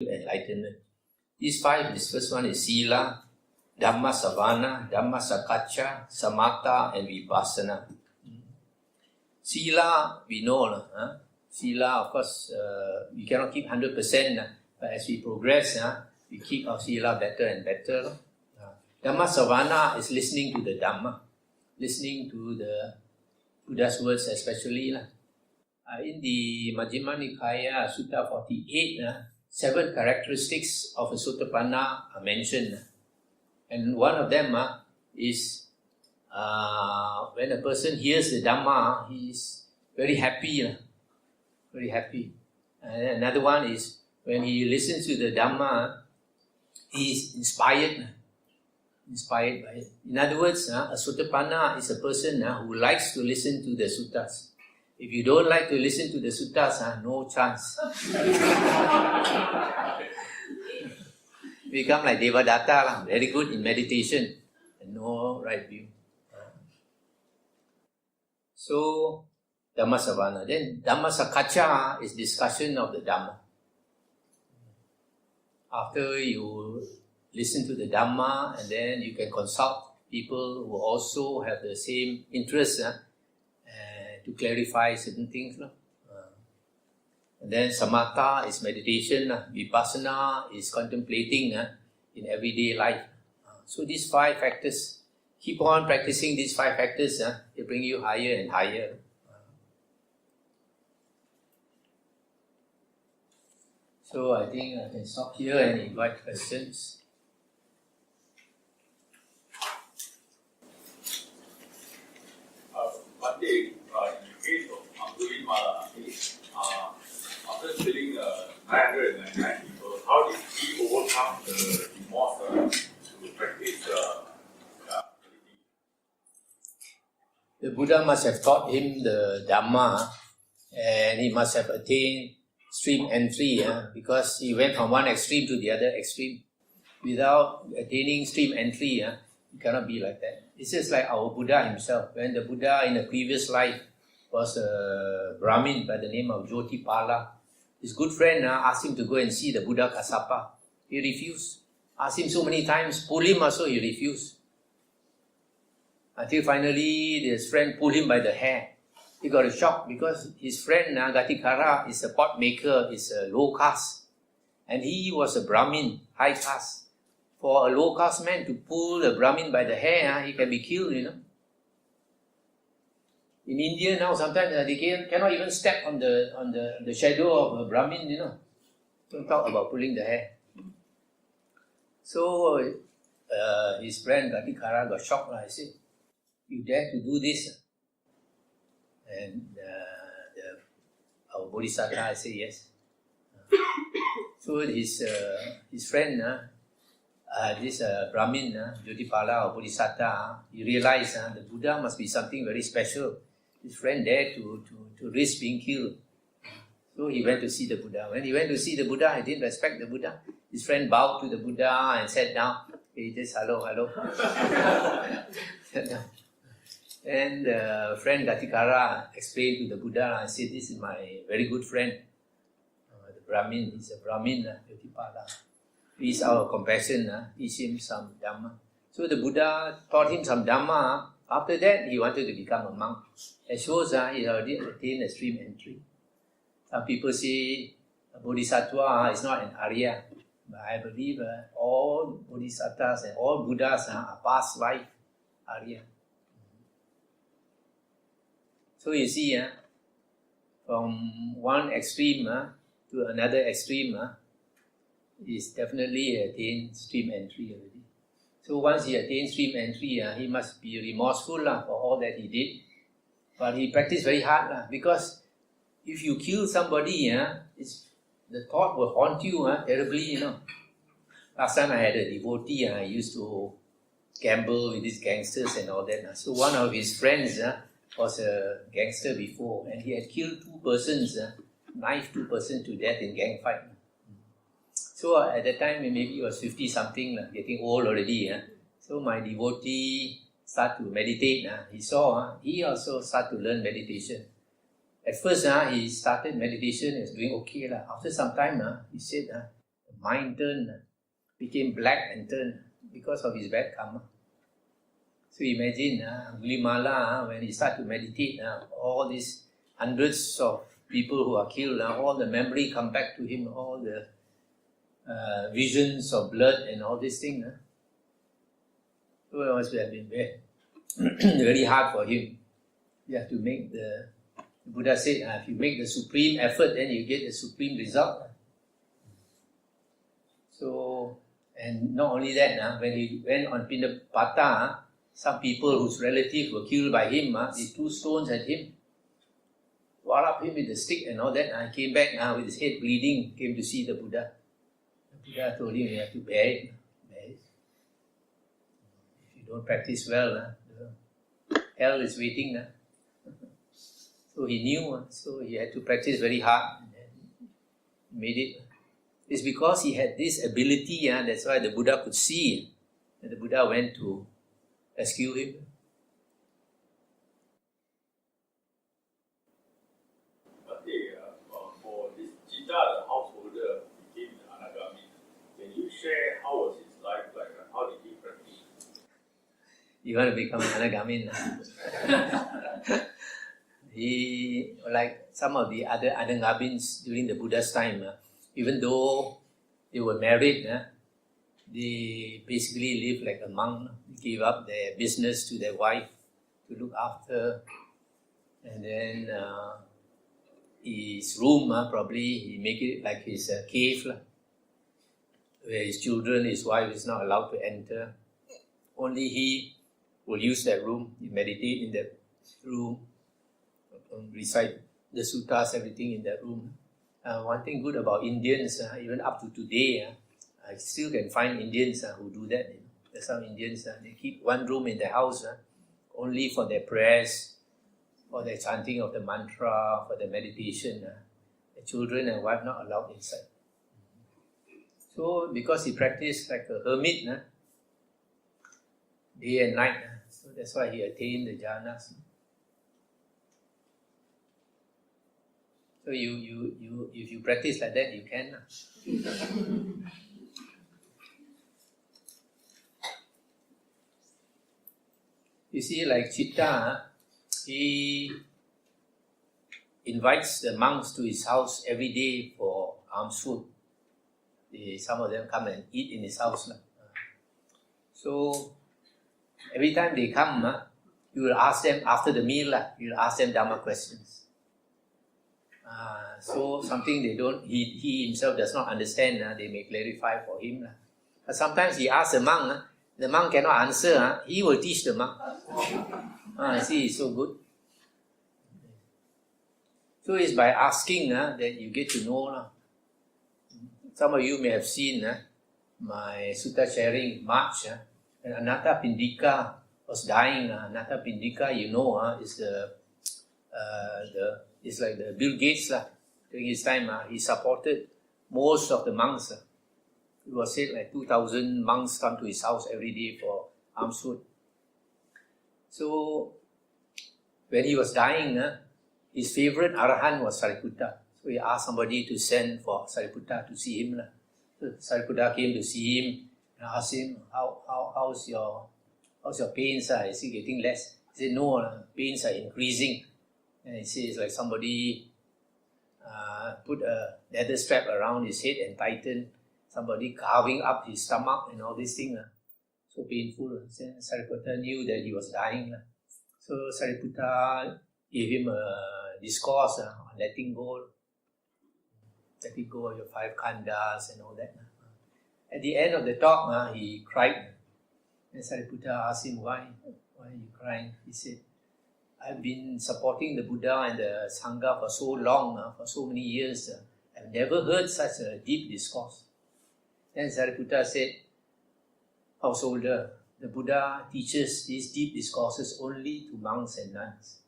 enlightenment. These five, this first one is Sila, Dhamma Savana, Dhamma Sakacha, Samatha, and Vipassana. Sila, we know. Sila, of course, we cannot keep 100%, but as we progress, we keep our Sila better and better. Dhamma Savana is listening to the Dhamma, listening to the Buddha's words especially. In the Majjhima Nikaya, Sutta 48, 7 characteristics of a Sotapanna are mentioned. And one of them is when a person hears the Dhamma, he is very happy. Very happy. And another one is when he listens to the Dhamma, he is inspired by it. In other words, a Sotapanna is a person who likes to listen to the suttas. If you don't like to listen to the suttas, no chance. Become like Devadatta, very good in meditation and no right view. So, Dhamma Savana. Then Dhamma Sakacha is discussion of the Dhamma. After you listen to the Dhamma, and then you can consult people who also have the same interest to clarify certain things. And then Samatha is meditation, Vipassana is contemplating in everyday life. So these 5 factors, keep on practicing these 5 factors, they bring you higher and higher. So I think I can stop here and invite questions. One day, in the case of Angulimala, after killing 999 people, how did he overcome the remorse to practice The Buddha must have taught him the Dhamma, and he must have attained stream entry, because he went from one extreme to the other extreme. Without attaining stream entry, you cannot be like that. It's just like our Buddha himself. When the Buddha in a previous life was a Brahmin by the name of Jyotipala, his good friend asked him to go and see the Buddha Kassapa. He refused. Asked him so many times, pull him also, he refused. Until finally his friend pulled him by the hair. He got a shock because his friend Gatikara is a pot maker, is a low caste. And he was a Brahmin, high caste. For a low caste man to pull a Brahmin by the hair, he can be killed, In India now, sometimes they cannot even step on the shadow of a Brahmin, Don't talk about pulling the hair. So his friend Gatikara got shocked. I said, you dare to do this? And our Bodhisattva said yes. So his friend, this Brahmin, Jyotipala or Bodhisattva, he realized the Buddha must be something very special. His friend dared to risk being killed. So he went to see the Buddha. When he went to see the Buddha, he didn't respect the Buddha. His friend bowed to the Buddha and sat down. He just, hello. Sat down. And friend Gatikara explained to the Buddha and said, this is my very good friend, the Brahmin. He's a Brahmin, Jyotipala. Please our compassion, teach him some Dhamma. So the Buddha taught him some Dhamma. After that, he wanted to become a monk. It shows he already attained a stream entry. Some people say a Bodhisattva is not an Arya. But I believe all Bodhisattvas and all Buddhas are past life Arya. So you see, from one extreme to another extreme, is definitely attained stream entry already. So once he attains stream entry, he must be remorseful for all that he did. But he practiced very hard because if you kill somebody, the thought will haunt you terribly, Last time I had a devotee, he used to gamble with these gangsters and all that. So one of his friends was a gangster before, and he had killed 2 persons, knifed 2 persons to death in gang fight. So at that time, maybe he was 50-something, getting old already. So my devotee started to meditate. He saw, he also started to learn meditation. At first, he started meditation, he was doing okay. After some time, he said, the mind turned, became black and turned because of his bad karma. So imagine Angulimala, when he started to meditate, all these hundreds of people who are killed, all the memory come back to him, all the visions of blood and all these things. So it must have been very hard for him. You have to make the Buddha said, if you make the supreme effort, then you get the supreme result. So, and not only that, when he went on Pindapata, some people whose relatives were killed by him, they threw stones at him, walloped him with the stick and all that. Came back with his head bleeding, came to see the Buddha. The Buddha told him, you have to bear it. If you don't practice well, hell is waiting. So he knew, so he had to practice very hard. And made it. It's because he had this ability, that's why the Buddha could see. And the Buddha went to rescue him. But for this Chitta, the householder, became the Anagami. Can you share how was his life like? How did he practice? You want to become an Anagami? He, like some of the other Anagamins during the Buddha's time, even though they were married, they basically lived like a monk. They gave up their business to their wife to look after. And then his room, probably he make it like his cave, where his children, his wife is not allowed to enter. Only he will use that room. He meditate in that room, recite the suttas, everything in that room. One thing good about Indians, even up to today, I still can find Indians who do that. There's some Indians, they keep one room in their house only for their prayers, for their chanting of the mantra, for their meditation. The children and wife not allowed inside. So because he practiced like a hermit, day and night, so that's why he attained the jhanas. So if you practice like that, you can. You see, like Chitta, he invites the monks to his house every day for alms food. Some of them come and eat in his house. So every time they come, you will ask them after the meal. You will ask them Dhamma questions. So something he himself does not understand, they may clarify for him. But sometimes he asks the monk cannot answer, he will teach the monk. See, it's so good. So it's by asking that you get to know. Some of you may have seen my sutta sharing March, and Anatta Pindika was dying. Anatta Pindika, is it's like the Bill Gates. During his time, he supported most of the monks. It was said like 2,000 monks come to his house every day for alms food. So when he was dying, his favorite Arahant was Sariputta. So he asked somebody to send for Sariputta to see him. So Sariputta came to see him and asked him, how's your pains? Is he getting less? He said, no, pains are increasing. And he says like somebody put a leather strap around his head and tightened, somebody carving up his stomach and all these things. So painful. Sariputta knew that he was dying. So Sariputta gave him a discourse on letting go. Letting go of your 5 khandhas and all that. At the end of the talk, he cried. And Sariputta asked him, why are you crying? He said, I've been supporting the Buddha and the Sangha for so long, for so many years. I've never heard such a deep discourse. Then Sariputta said, householder, the Buddha teaches these deep discourses only to monks and nuns.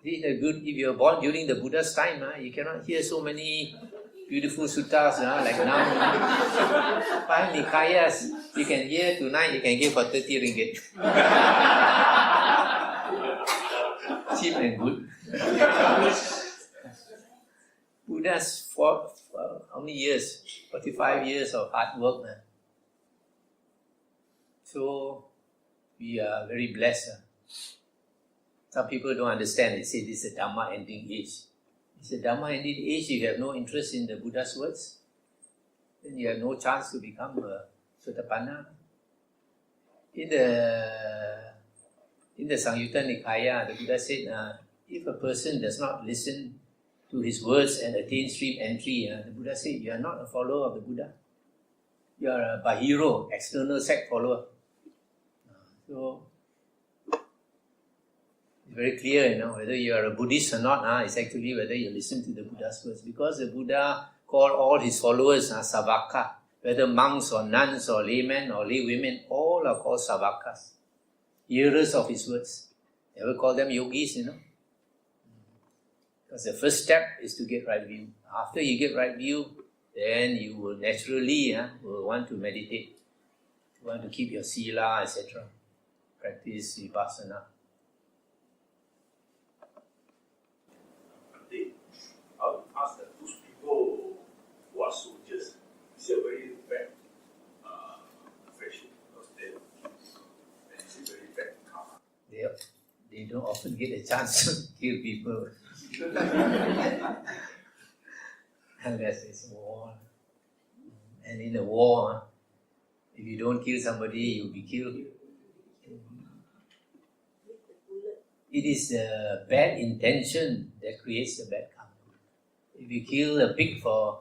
Isn't that good? If you were born during the Buddha's time, you cannot hear so many beautiful suttas like now. 5 Nikayas, you can hear tonight, you can give for 30 ringgit. Cheap and good. Buddha's many years? 45 years of hard work. So we are very blessed. Some people don't understand. They say this is a Dhamma ending age. It's a Dhamma ending age. If you have no interest in the Buddha's words, then you have no chance to become a Sotapanna. In the Samyutta Nikaya, the Buddha said, if a person does not listen to his words and attain stream entry, the Buddha said, you are not a follower of the Buddha. You are a Bahiro, external sect follower. So, it's very clear, whether you are a Buddhist or not, it's actually whether you listen to the Buddha's words. Because the Buddha called all his followers Savaka, whether monks or nuns or laymen or laywomen, all are called Savakas, hearers of his words. Never call them yogis, Because the first step is to get right view. After you get right view, then you will naturally will want to meditate. You want to keep your sila, etc. Practice vipassana. I would ask that those people who are soldiers, it's a very bad profession because it's a very bad karma. They don't often get a chance to kill people. Unless it's a war. And in a war, if you don't kill somebody, you'll be killed. It is the bad intention that creates the bad karma. If you kill a pig for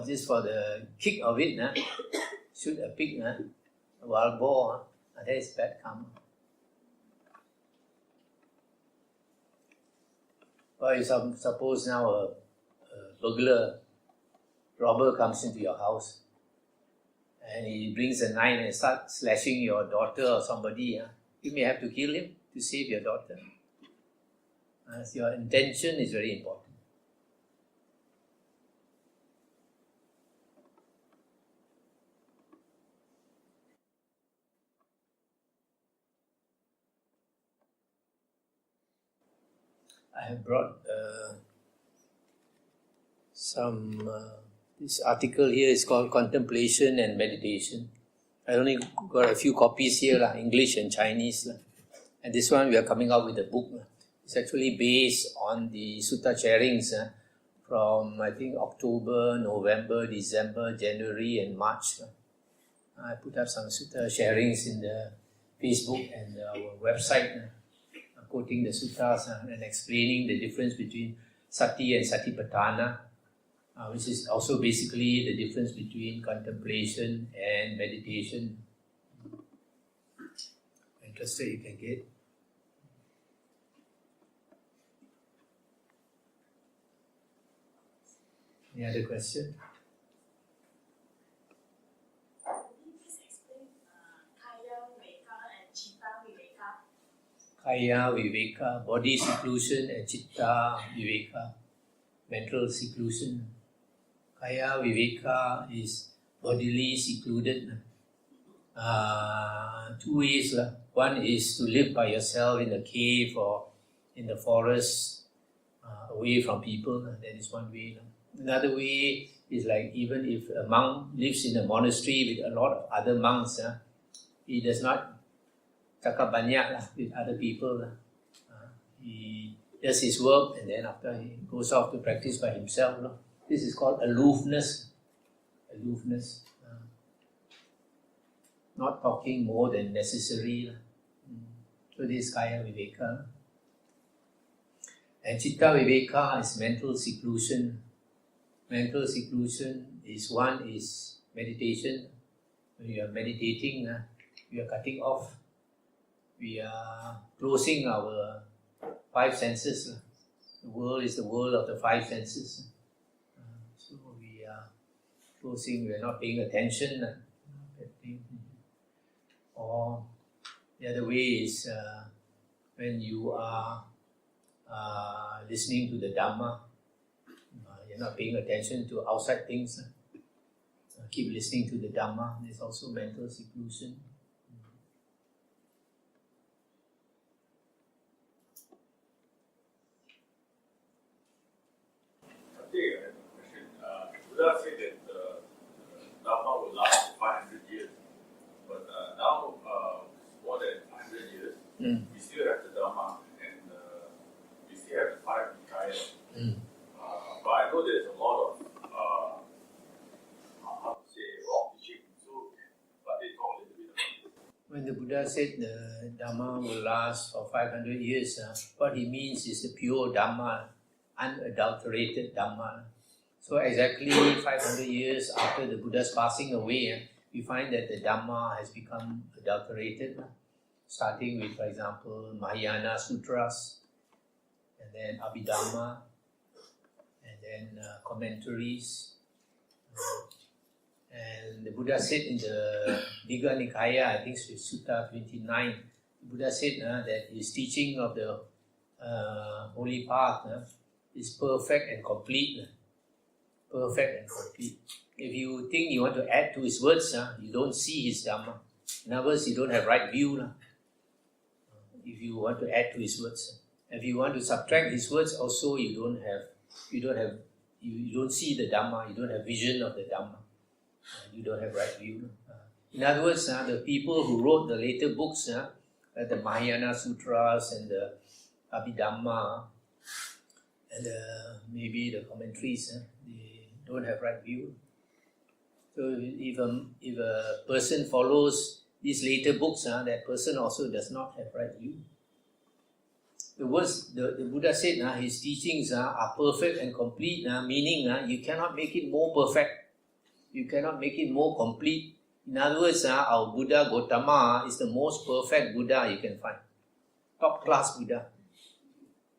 just for the kick of it, shoot a pig, a wild boar, that is bad karma. Or if suppose now a robber comes into your house and he brings a knife and starts slashing your daughter or somebody, you may have to kill him to save your daughter. So your intention is very important. I have brought this article here is called Contemplation and Meditation. I only got a few copies here, English and Chinese. And this one we are coming out with a book. It's actually based on the Sutta Sharings from I think October, November, December, January and March. I put up some Sutta Sharings in the Facebook and our website. Quoting the suttas and explaining the difference between sati and satipatthana, which is also basically the difference between contemplation and meditation. Interested, you can get. Any other question? Kaya viveka, body seclusion, and chitta viveka, mental seclusion. Kaya viveka is bodily secluded. Two ways. One is to live by yourself in a cave or in the forest, away from people. That is one way. Another way is like even if a monk lives in a monastery with a lot of other monks, he does not cakap banyak with other people. He does his work and then after he goes off to practice by himself. This is called aloofness. Not talking more than necessary. So this is Kaya Viveka. And Chitta Viveka is mental seclusion. Mental seclusion is one is meditation. When you are meditating, you are cutting off. We are closing our five senses. The world is the world of the five senses. So we are closing, we are not paying attention. Or the other way is when you are listening to the Dhamma, you're not paying attention to outside things. Keep listening to the Dhamma. There's also mental seclusion. Buddha said that When the Buddha said the Dhamma will last for 500 years, what he means is the pure Dhamma, unadulterated Dhamma. So exactly 500 years after the Buddha's passing away, we find that the Dhamma has become adulterated, starting with, for example, Mahayana Sutras, and then Abhidhamma, and then commentaries. And the Buddha said in the Digha Nikaya, I think it's Sutta 29, the Buddha said that his teaching of the holy path is perfect and complete. Perfect and complete. If you think you want to add to his words, you don't see his Dhamma. In other words, you don't have right view. If you want to add to his words. If you want to subtract his words, also you don't see the Dhamma, you don't have vision of the Dhamma. You don't have right view. In other words, the people who wrote the later books, the Mahayana Sutras and the Abhidhamma and maybe the commentaries, they don't have right view. So if a person follows these later books, that person also does not have right view. The words the Buddha said, his teachings are perfect and complete, meaning you cannot make it more perfect. You cannot make it more complete. In other words, our Buddha Gautama is the most perfect Buddha you can find. Top class Buddha.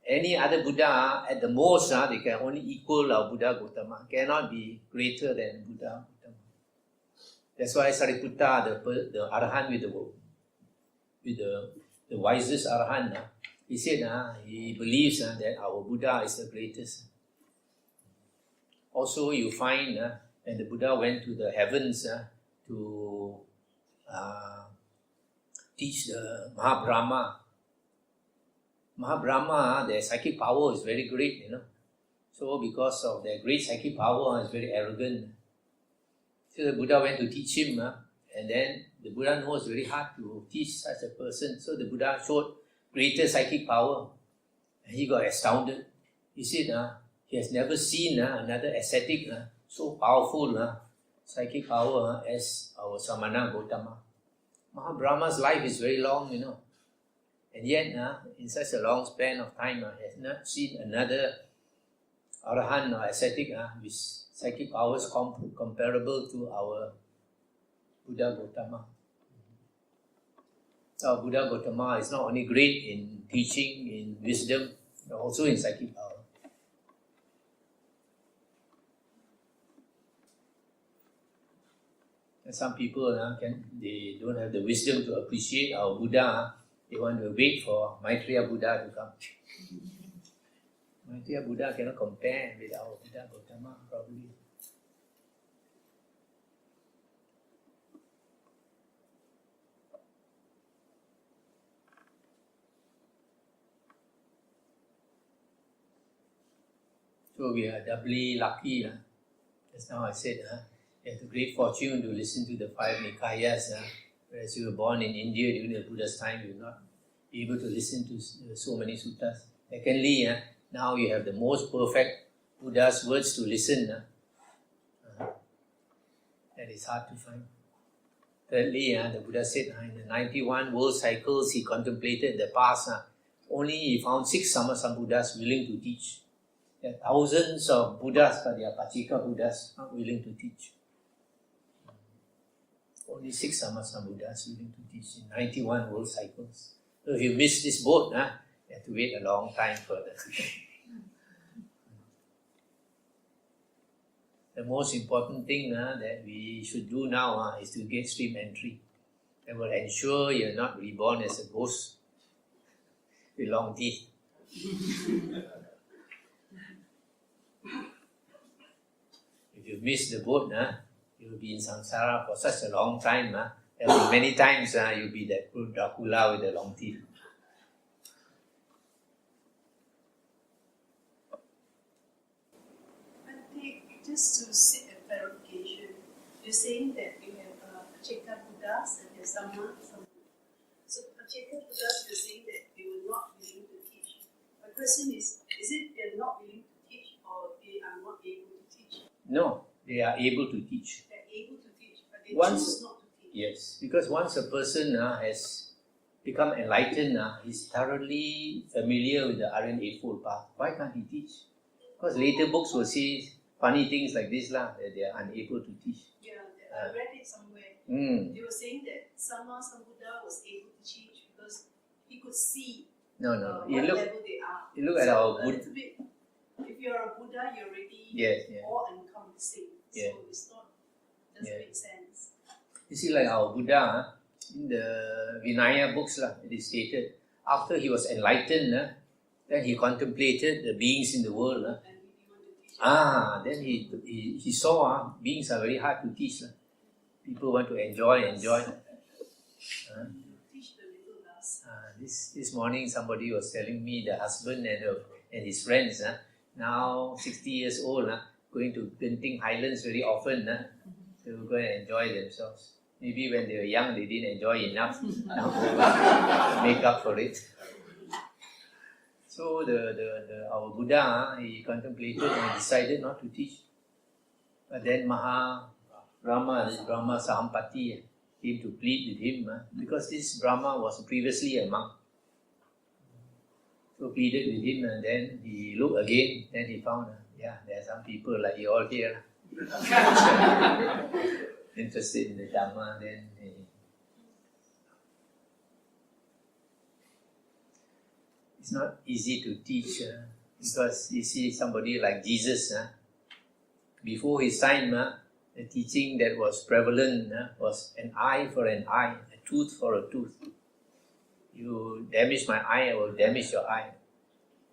Any other Buddha, at the most, they can only equal our Buddha Gautama. Cannot be greater than Buddha Gautama. That's why Sariputta, the Arahant with the wisest Arahant, he said he believes that our Buddha is the greatest. Also, you find when the Buddha went to the heavens to teach the Mahabrahma, their psychic power is very great, So because of their great psychic power, it's very arrogant. So the Buddha went to teach him, and then the Buddha knows very hard to teach such a person. So the Buddha showed greater psychic power, and he got astounded. He said he has never seen another ascetic so powerful psychic power as our Samana Gautama. Mahabrahma's life is very long, and yet in such a long span of time, he has not seen another Arahant or ascetic with psychic powers comparable to our Buddha Gautama. Our Buddha Gautama is not only great in teaching, in wisdom, but also in psychic power. And some people they don't have the wisdom to appreciate our Buddha. They want to wait for Maitreya Buddha to come. Maitreya Buddha cannot compare with our Buddha Gautama, probably. So we are doubly lucky. Just now I said, you have the great fortune to listen to the 5 Nikayas. Whereas you were born in India during the Buddha's time, you will not be able to listen to so many suttas. Secondly, now you have the most perfect Buddha's words to listen. That is hard to find. Thirdly, the Buddha said in the 91 world cycles he contemplated the past, only he found 6 Sammasambuddhas willing to teach. There are thousands of Buddhas, but they are Pachika Buddhas, not willing to teach. Only 6 Sammasambuddhas willing to teach in 91 world cycles. So if you miss this boat, you have to wait a long time further. The most important thing that we should do now is to get stream entry. That will ensure you're not reborn as a ghost with long teeth. If you miss the boat, you will be in samsara for such a long time. And many times you'll be that Dracula with the long teeth. Just to seek a clarification, you're saying that you have Pacheka Buddhas and there's Samma. So Pacheka Buddhas, you're saying that they were not willing to teach. My question is it they're not willing to teach or they are not able to teach? No, they are able to teach. They're able to teach, but they Once, choose not to teach. Yes, because once a person has become enlightened, he's thoroughly familiar with the Aryan Eightfold Path. Why can't he teach? Because later books will say funny things like this, that they are unable to teach. Yeah, I read it somewhere. They were saying that Sambuddha was able to teach because he could see No. what level they are. You look at our Buddha. If you're a Buddha, you're already all encompassing. So it's not doesn't make sense. You see, like our Buddha, in the Vinaya books, it is stated, after he was enlightened, then he contemplated the beings in the world. And he didn't want to teach. Then he saw beings are very hard to teach. People want to enjoy. Teach the little last. This morning somebody was telling me the husband and his friends, now 60 years old, going to Genting Highlands very often to go and enjoy themselves. Maybe when they were young they didn't enjoy enough. Now they make up for it. So our Buddha, he contemplated and decided not to teach. But then Brahma Sahampati came to plead with him because this Brahma was previously a monk. So pleaded with him, and then he looked again, then he found, there are some people like you all here interested in the Dhamma. Then it's not easy to teach because you see somebody like Jesus, before his time, the teaching that was prevalent was an eye for an eye, a tooth for a tooth. You damage my eye, I will damage your eye,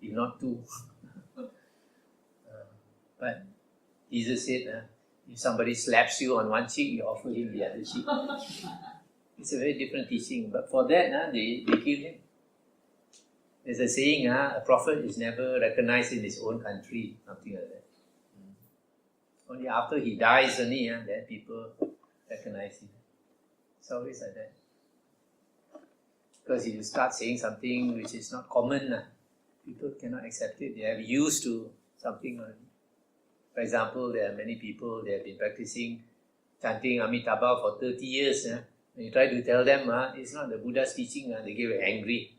if not two. But Jesus said, if somebody slaps you on one cheek, you offer him the other cheek. It's a very different teaching. But for that, they killed him. There's a saying, a prophet is never recognized in his own country, something like that. Only after he dies, then people recognize him. It's always like that. Because if you start saying something which is not common, people cannot accept it. They are used to something already. For example, there are many people, they have been practicing chanting Amitabha for 30 years. When you try to tell them it's not the Buddha's teaching, they get very angry.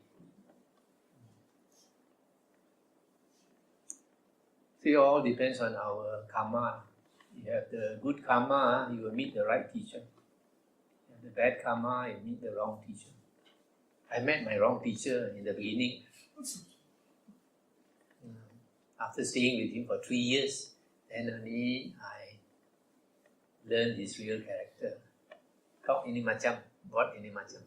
So it all depends on our karma. You have the good karma, you will meet the right teacher. You have the bad karma, you meet the wrong teacher. I met my wrong teacher in the beginning. After staying with him for 3 years, then only I learned his real character. Kau ini macam, buat ini macam.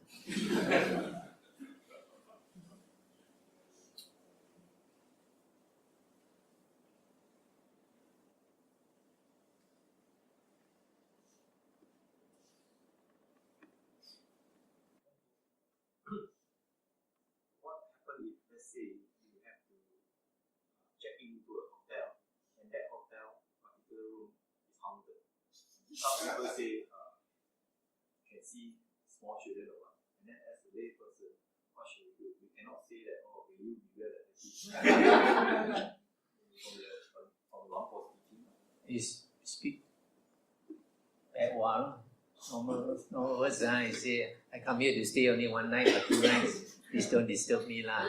Some people say can see small children or what, and then as a lay person, what should we do? We cannot say that, will you be better than from Lamp's teaching. Is speak bad word. Normal words. I say, I come here to stay only 1 night or 2 nights. Please don't disturb me lah.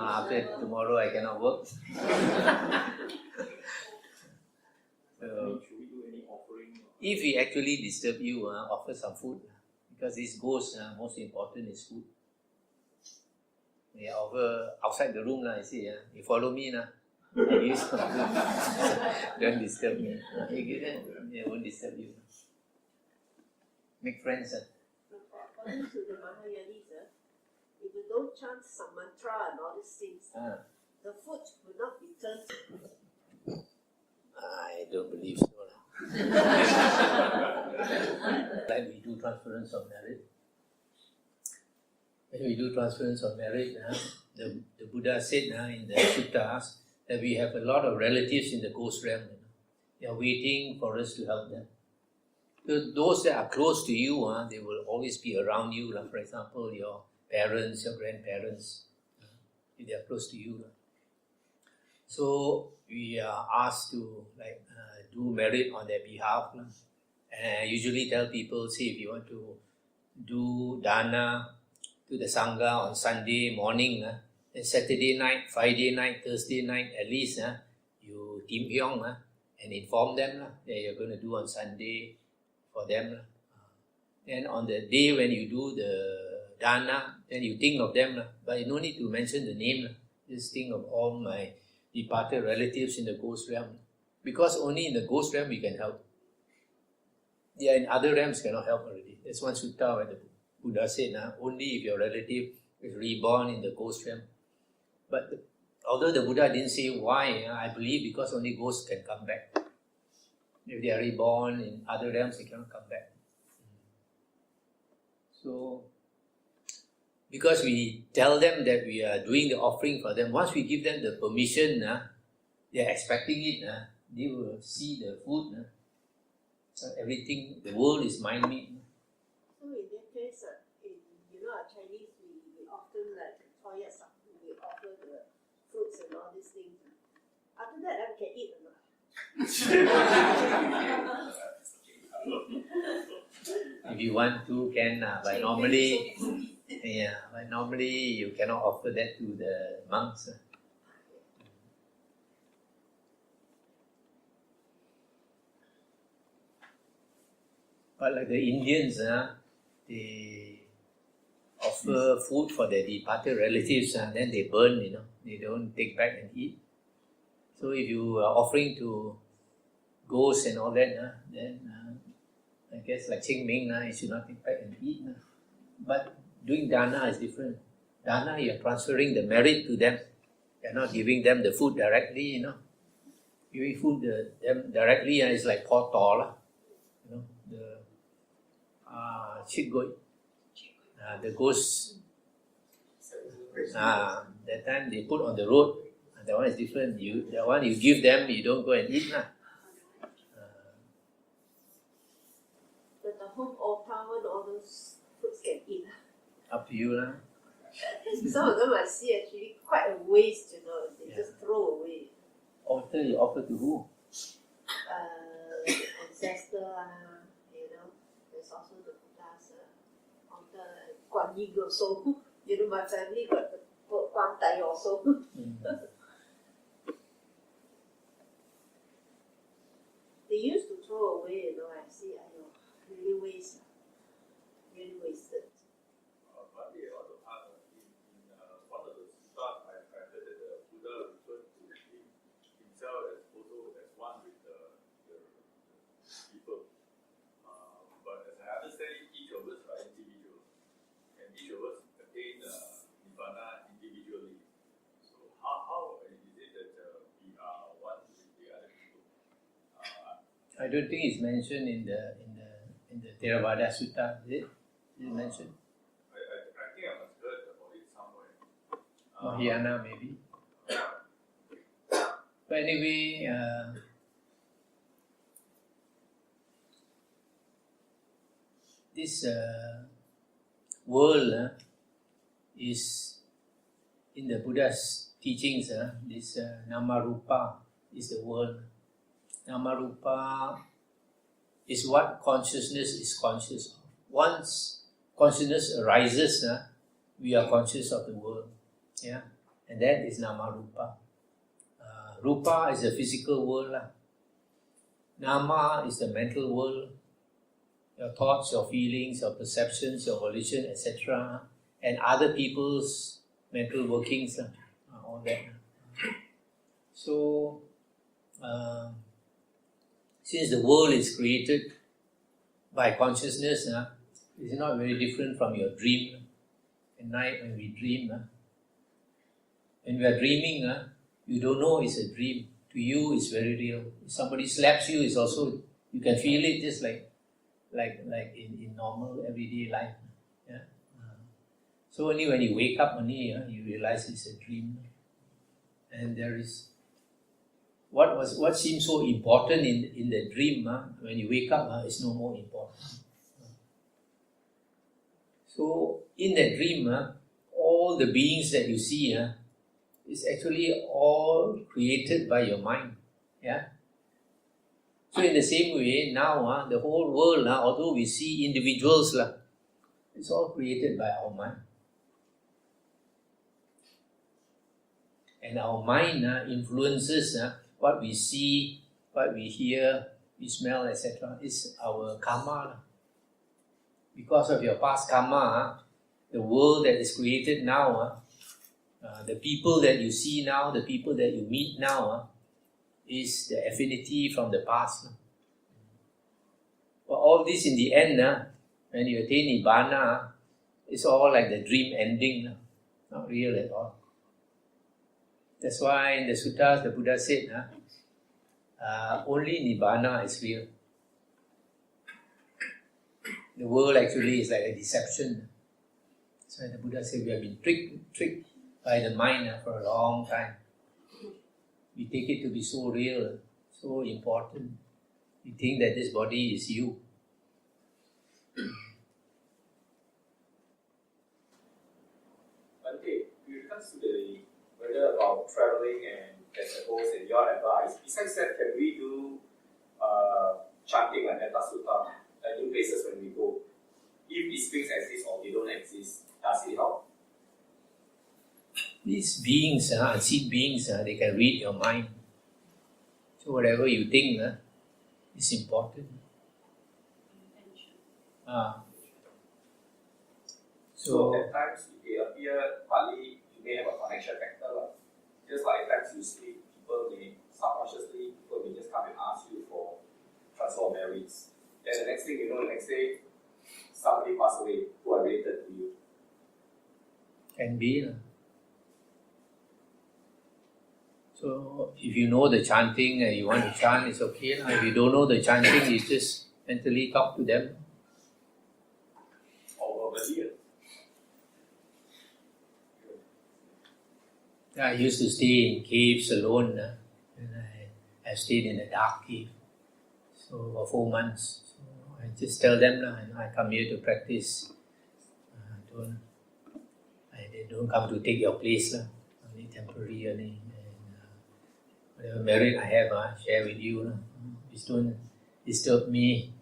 After tomorrow I cannot work. So, if he actually disturb you, offer some food. Because this ghost, most important is food. They offer outside the room, I say, you follow me, I give some food. Don't disturb me. You give them, they won't disturb you. Make friends. According to the Mahayanis, if you don't chant some mantra and all these things, the food will not be turned. I don't believe so. Like we do transference of marriage. When we do transference of marriage, the Buddha said in the suttas that we have a lot of relatives in the ghost realm. They are waiting for us to help them. So those that are close to you, they will always be around you. For example, your parents, your grandparents, if they are close to you. So we are asked to do merit on their behalf And I usually tell people, see, if you want to do dana to the Sangha on Sunday morning, then Saturday night, Friday night, Thursday night, at least you Tim Hyong and inform them that you're going to do on Sunday for them. Then on the day when you do the dana, then you think of them, but you no need to mention the name. Just think of all my departed relatives in the ghost realm, because only in the ghost realm we can help. Yeah, in other realms cannot help already. That's one sutta where the Buddha said, only if your relative is reborn in the ghost realm. But although the Buddha didn't say why, I believe because only ghosts can come back. If they are reborn in other realms, they cannot come back. So, because we tell them that we are doing the offering for them, once we give them the permission, they are expecting it, they will see the food. So everything, the world is mind made. So in that case, our Chinese, we often like toys, we offer the fruits and all these things. After that, we can eat or not? If you want to, can. But normally, but normally you cannot offer that to the monks. But like the Indians, they offer food for their departed relatives, and then they burn, they don't take back and eat. So if you are offering to ghosts and all that, then I guess like Ching Ming, you should not take back and eat. But doing dana is different. Dana, you are transferring the merit to them. You are not giving them the food directly, Giving food them directly is like pot tall, the chit goat. The ghosts, that time they put on the road. That one is different. The one you give them, you don't go and eat. But the home or town, all those fruits can eat. Up to you. Some of them I see actually quite a waste, they just throw away. Altar you offer to who? Ancestor, there's also the Buddha's altar, Guan Yin also. My family got the Guan Dai also. They used to throw away, I see, really waste, really wasted. But they also have in one of the stuff I heard that the Buddha referred to himself as also as one with the people. But as I understand it, each of us are individual, and each of us attain Nirvana individually. So how is it that we are one with the other people? I don't think it's mentioned in the Theravada Sutta, is it? Is it mentioned? I think I must heard about it somewhere. Mahayana maybe. But anyway, this world is in the Buddha's teachings. This Namarupa is the world. Namarupa is what consciousness is conscious of. Once consciousness arises, we are conscious of the world. And that is Namarupa. Rupa is the physical world. Nama is the mental world. Your thoughts, your feelings, your perceptions, your volition, etc. And other people's mental workings, all that. So, since the world is created by consciousness, it's not very different from your dream. At night when we dream, when we are dreaming, you don't know it's a dream. To you, it's very real. If somebody slaps you, it's also, you can feel it just like in normal everyday life. So only when you wake up, you realize it's a dream. And there is what seems so important in the dream, when you wake up, is no more important. So in the dream, all the beings that you see is actually all created by your mind. So in the same way, now the whole world, although we see individuals, it's all created by our mind. And our mind influences what we see, what we hear, we smell, etc. It's our karma. Because of your past karma, the world that is created now, the people that you see now, the people that you meet now, is the affinity from the past. But all this in the end, when you attain Nibbana, it's all like the dream ending, not real at all. That's why in the suttas the Buddha said, only Nibbana is real. The world actually is like a deception. So the Buddha said we have been tricked by the mind for a long time. We take it to be so real, so important. We think that this body is you. Bhante, with regards to the whether about traveling and festivals and your advice, besides that, can we do chanting like Metta Sutta at new places when we go? If these things exist or they don't exist, does it help? These beings, unseen beings, they can read your mind. So whatever you think is important. So at times they appear partly you may have a connection factor. Just like at times you sleep, people may subconsciously just come and ask you for transfer of merits. Then the next thing you know, the next day somebody passed away who are related to you. Can be. So if you know the chanting and you want to chant, it's okay. If you don't know the chanting, you just mentally talk to them. Or verbally. I used to stay in caves alone. And I stayed in a dark cave for 4 months. So I just tell them, I come here to practice. They don't come to take your place. Only temporary. Only. Whatever merit I have, share with you. Please don't disturb me.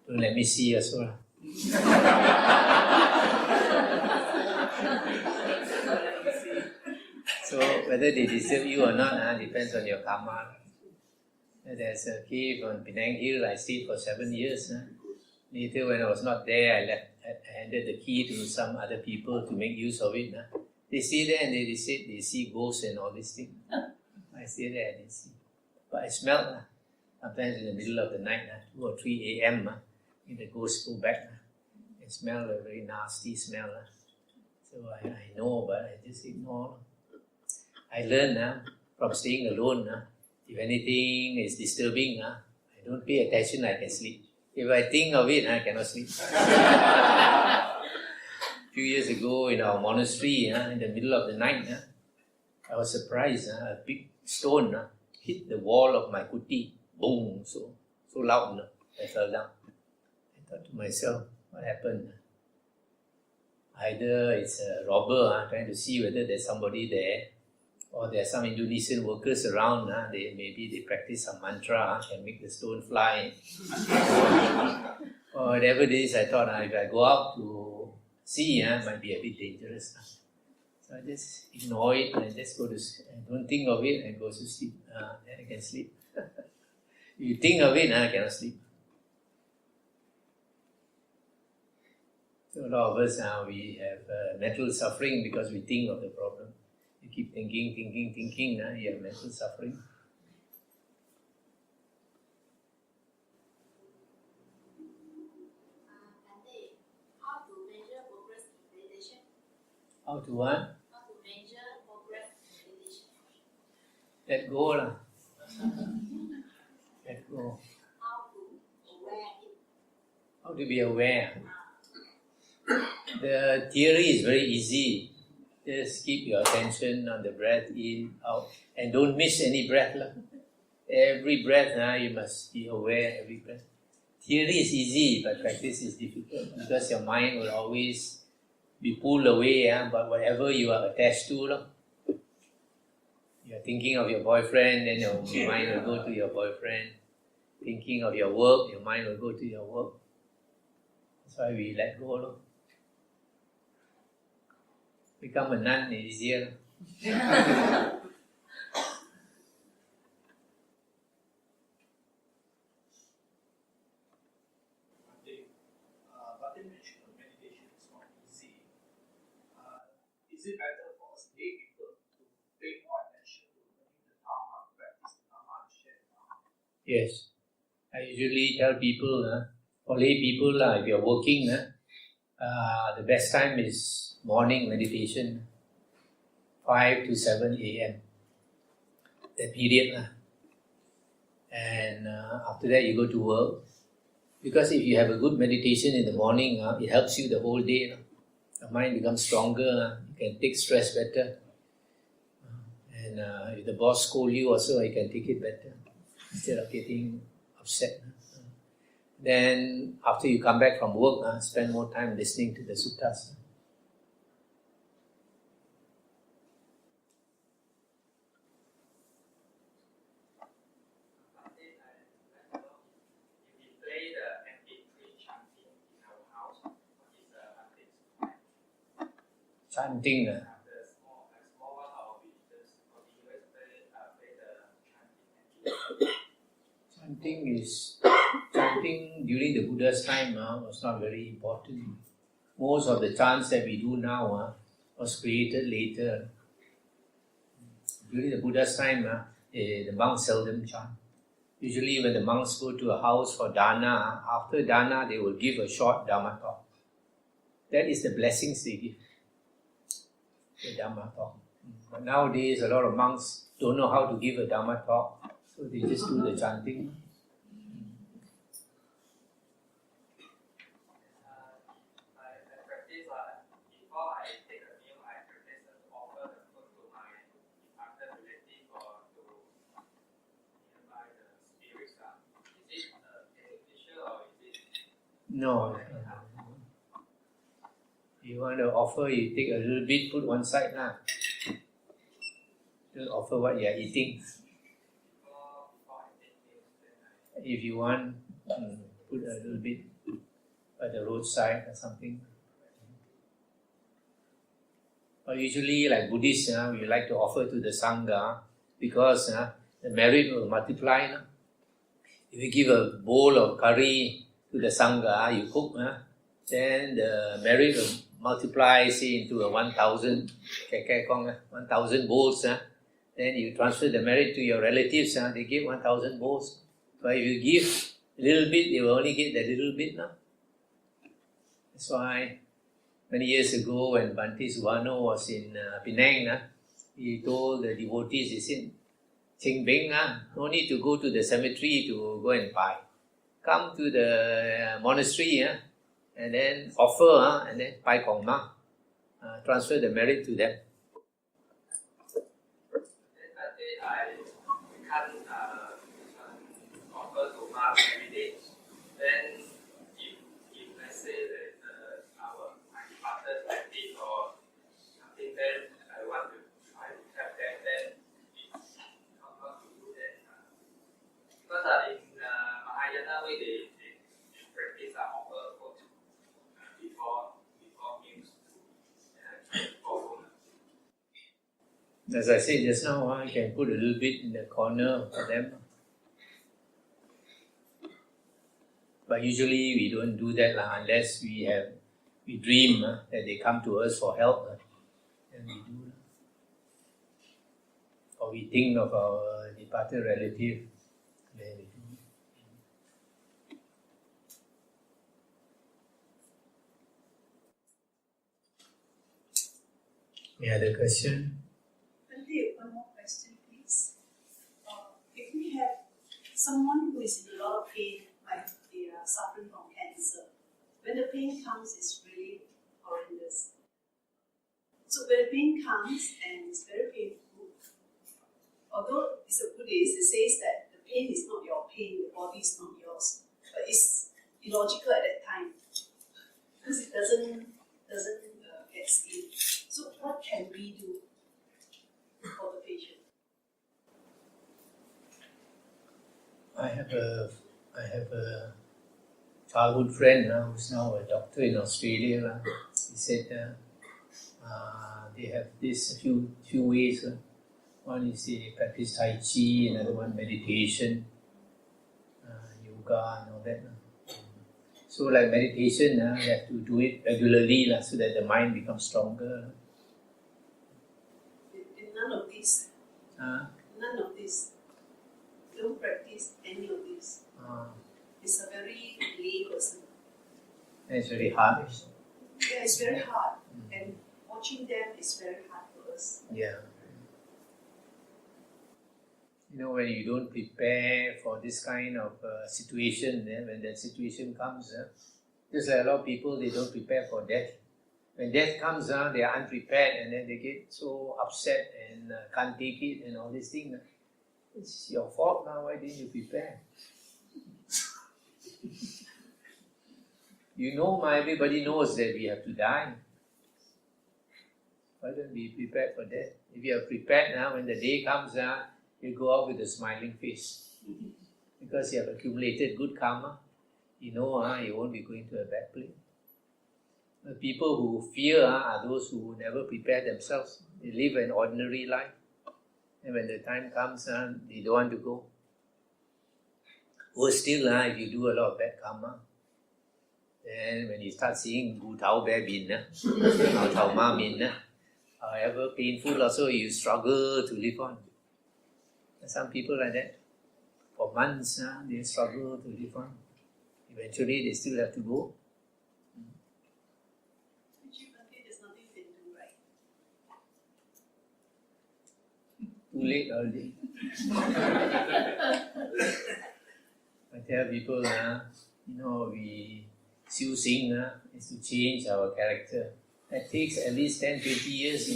Don't let me see also. So whether they disturb you or not depends on your karma. There's a cave on Penang Hill. I stayed for 7 years. Later, when I was not there, I handed the key to some other people to make use of it. They stay there and they said they see ghosts and all these things. I stay there, I didn't see. But I smelled, sometimes in the middle of the night, 2 or 3 a.m., when the ghosts go back, I smell a very nasty smell. So I know, but I just ignore. I learned from staying alone, if anything is disturbing, I don't pay attention, I can sleep. If I think of it, I cannot sleep. A few years ago in our monastery, in the middle of the night, I was surprised, a big stone hit the wall of my kuti. Boom, so loud. I fell down. I thought to myself, what happened? Either it's a robber trying to see whether there's somebody there, or there are some Indonesian workers around. Maybe they practice some mantra, can make the stone fly. Or whatever it is, I thought if I go out to see, it might be a bit dangerous. So I just ignore it and just go to sleep. I don't think of it and go to sleep. Then I can sleep. If you think of it, I cannot sleep. So a lot of us, we have mental suffering because we think of the problem. You keep thinking, you have mental suffering. How to measure progress in meditation? How to what? How to measure progress in meditation? Let go lah. Let go. How to aware it? How to be aware? The theory is very easy. Just keep your attention on the breath in, out, and don't miss any breath lah. Every breath you must be aware every breath. Theory is easy, but practice is difficult because your mind will always be pulled away by whatever you are attached to. You are thinking of your boyfriend, then your mind will go to your boyfriend. thinking of your work, your mind will go to your work. That's why we let go. No? Become a nun is easier. Bhatin mentioned meditation is not easy. Is it better for us lay people to pay more attention to learning the Dhamma, practice the Dhamma, and share the Dhamma? Yes. I usually tell people, for lay people, if you're working, the best time is morning meditation, 5 to 7 a.m. That period. And after that you go to work. Because if you have a good meditation in the morning, it helps you the whole day. The mind becomes stronger, you can take stress better. And if the boss scolds you also, you can take it better instead of getting upset. Then after you come back from work, spend more time listening to the suttas. Chanting. Chanting during the Buddha's time was not very important. Most of the chants that we do now was created later. During the Buddha's time, the monks seldom chant. Usually when the monks go to a house for dana, after dana they will give a short Dhamma talk. That is the blessings they give. The Dhamma talk. But nowadays a lot of monks don't know how to give a Dhamma talk, so they just do the chanting. No. You want to offer, you take a little bit, put one side lah. Don't offer what you are eating. If you want, put a little bit by the roadside or something. But usually, like Buddhists, we like to offer to the Sangha because the merit will multiply. If you give a bowl of curry to the Sangha, you cook, then the merit will multiply, say, into a 1,000 bowls. Then you transfer the merit to your relatives, they give 1,000 bowls. But if you give a little bit, they will only get that little bit. That's why many years ago when Bhante Suwano was in Penang, he told the devotees, he said, Cheng Beng, no need to go to the cemetery to go and buy. Come to the monastery and then offer and then buy kongma. Transfer the merit to them. I can't offer to Mass every day. Then if let's say that my partner like this or something, then I want to try to help them, then it's not to do that. Because in Mahayana way they practice offer food before meals before food. As I said just now, you can put a little bit in the corner for them. But usually we don't do that unless we dream that they come to us for help. And we do. Or we think of our departed relative. Then we do. Any other question? One more question, please. If we have someone who is in a lot of pain, like they are suffering from cancer, when the pain comes, it's really horrendous. So when the pain comes and it's very painful, although it's a Buddhist, it says that the pain is not your pain, the body is not yours, but it's illogical at that time because it doesn't get seen. So what can we do for the patient? I have a I have a childhood friend who's now a doctor in Australia. He said they have this few ways. One is they practice Tai Chi, another one meditation, yoga and all that. So like meditation, you have to do it regularly so that the mind becomes stronger. None of this. None of this. Don't practice any of this. It's a very lay person. It's very hard. Yeah, it's very hard. And watching them is very hard for us. Yeah. When you don't prepare for this kind of situation, when that situation comes, just like a lot of people, they don't prepare for death. When death comes, they are unprepared and then they get so upset and can't take it and all these things. It's your fault now, why didn't you prepare? Everybody knows that we have to die. Why don't we prepare for death? If you are prepared now, when the day comes, you go out with a smiling face. Because you have accumulated good karma. You won't be going to a bad place. The people who fear are those who never prepare themselves. They live an ordinary life. And when the time comes, they don't want to go. Or still, if you do a lot of bad karma, then when you start seeing gu tau be bin, how tau ma min, however painful also, you struggle to live on. Some people like that, for months, they struggle to live on. Eventually, they still have to go. There's nothing they do right. Too late already. I tell people, we still sing is to change our character. That takes at least 10-20 years,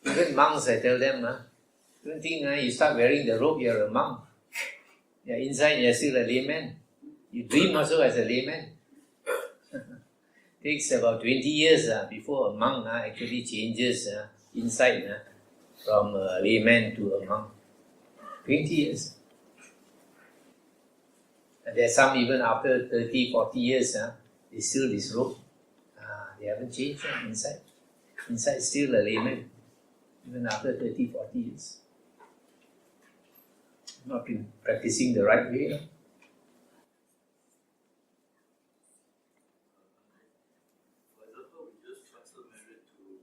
Even monks, I tell them, don't think you start wearing the robe, you're a monk. Yeah, inside you're still a layman. You dream also as a layman. Takes about 20 years before a monk actually changes inside from a layman to a monk. 20 years. And there's some even after 30, 40 years, they still disrobe. They haven't changed inside. Inside still a layman, even after 30, 40 years. Not been practicing the right way. For example, we just transfer merit to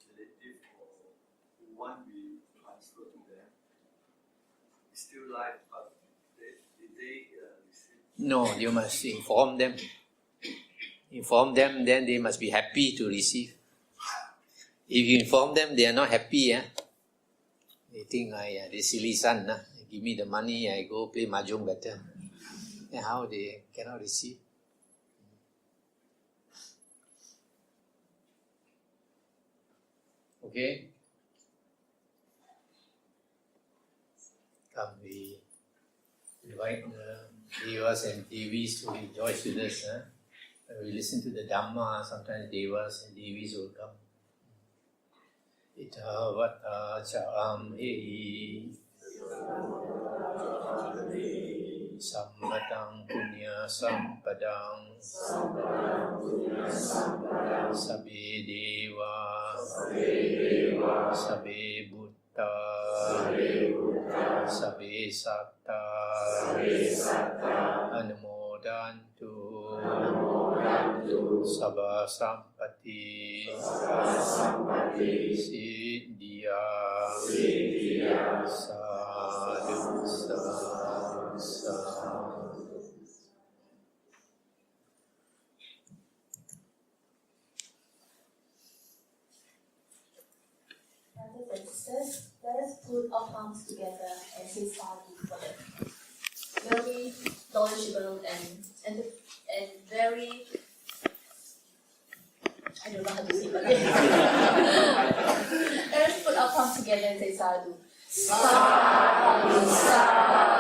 relative or who want we transfer to them. It's still life, but did they receive? No, you must inform them. Inform them, then they must be happy to receive. If you inform them, they are not happy. They think, this silly son, give me the money, I go play mahjong better. Then how they cannot receive? Okay? Come, we invite the Devas and Devis to rejoice with us. When we listen to the Dhamma, sometimes Devas and Devis will come. Itavata cha'am hei Sambatang punya sampadang Sabe deva Sabe bhutta Sabe satta Anumodantu Sabha sampati Siddhya Sadhu Sadhu Sadhu. Brothers and sisters, let us put our palms together and say sadhu for them. Very knowledgeable and very, I don't know how to say it. Let us put our palms together and say sadhu. Sadhu, sadhu.